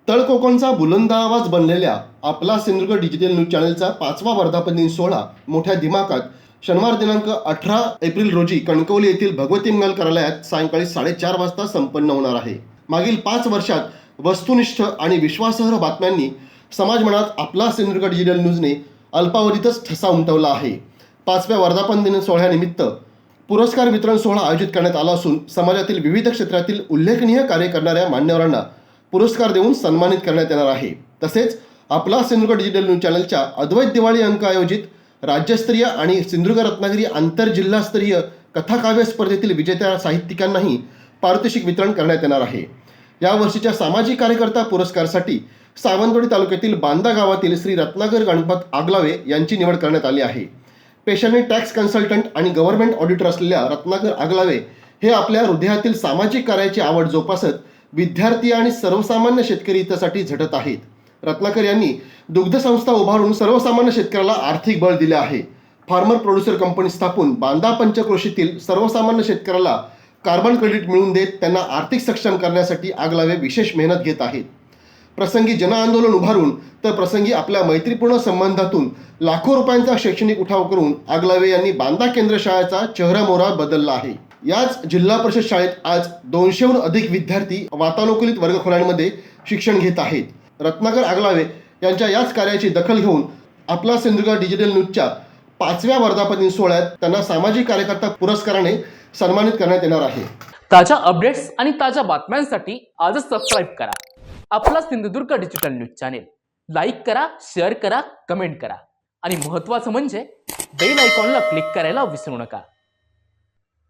तळकोकणचा बुलंद आवाज बनलेल्या आपला सिंधुदुर्ग डिजिटल न्यूज चॅनलचा 5वा वर्धापन दिन सोहळा मोठ्या दिमाखात शनिवार दिनांक 18 एप्रिल रोजी कणकवली येथील भगवती मंगल कार्यालयात सायंकाळी 4:30 वाजता संपन्न होणार आहे। मागील 5 वर्षात वस्तुनिष्ठ आणि विश्वासार्ह बातम्यांनी समाज मनात आपला सिंधुदुर्ग डिजिटल न्यूजने अल्पावधीतच ठसा उमटवला आहे। 5व्या वर्धापन दिन सोहळ्यानिमित्त पुरस्कार वितरण सोहळा आयोजित करण्यात आला असून समाजातील विविध क्षेत्रातील उल्लेखनीय कार्य करणाऱ्या मान्यवरांना पुरस्कार देऊन सन्मानित करण्यात येणार आहे। तसेच आपला सिंधुदुर्ग डिजिटल न्यूज चॅनलच्या अद्वैत दिवाळी अंक आयोजित राज्यस्तरीय आणि सिंधुदुर्ग रत्नागिरी आंतरजिल्हास्तरीय कथाकाव्य स्पर्धेतील विजेत्या साहित्यिकांनाही पारितोषिक वितरण करण्यात येणार आहे। या वर्षीच्या सामाजिक कार्यकर्ता पुरस्कारासाठी सावंतवाडी तालुक्यातील बांदा गावातील श्री रत्नाकर गणपत आगलावे यांची निवड करण्यात आली आहे। पेशाने टॅक्स कन्सल्टंट आणि गव्हर्नमेंट ऑडिटर असलेल्या रत्नाकर आगलावे हे आपल्या हृदयातील सामाजिक कार्याची आवड जोपासत विद्यार्थी आणि सर्वसामान्य शेतकरी हितासाठी झटत आहेत। रत्नाकर यांनी दुग्ध संस्था उभारून सर्वसामान्य शेतकऱ्याला आर्थिक बळ दिले आहे। फार्मर प्रोड्युसर कंपनी स्थापून बांदा पंचक्रोशीतील सर्वसामान्य शेतकऱ्याला कार्बन क्रेडिट मिळवून देत त्यांना आर्थिक सक्षम करण्यासाठी आगलावे विशेष मेहनत घेत आहेत। प्रसंगी जनआंदोलन उभारून तर प्रसंगी आपल्या मैत्रीपूर्ण संबंधातून लाखो रुपयांचा शैक्षणिक उठाव करून आगलावे यांनी बांदा केंद्र शाळेचा चेहरामोहरा बदलला आहे। याच जिल्हा परिषद शाळेत आज 200हून अधिक विद्यार्थी वातानुकूलित वर्गखोल्यांमध्ये शिक्षण घेत आहेत। रत्नाकर आगलावे यांच्या याच कार्याची दखल घेऊन आपला सिंधुदुर्ग डिजिटल न्यूजच्या 5व्या वर्धापन दिन सोहळ्यात त्यांना सामाजिक कार्यकर्ता पुरस्काराने सन्मानित करण्यात येणार आहे। ताज्या अपडेट्स आणि ताज्या बातम्यांसाठी आजच सबस्क्राईब करा आपला Sindhudurg digital news channel. Like करा, शेअर करा, कमेंट करा आणि महत्त्वाचं म्हणजे बेल आयकॉनला क्लिक करायला विसरू नका।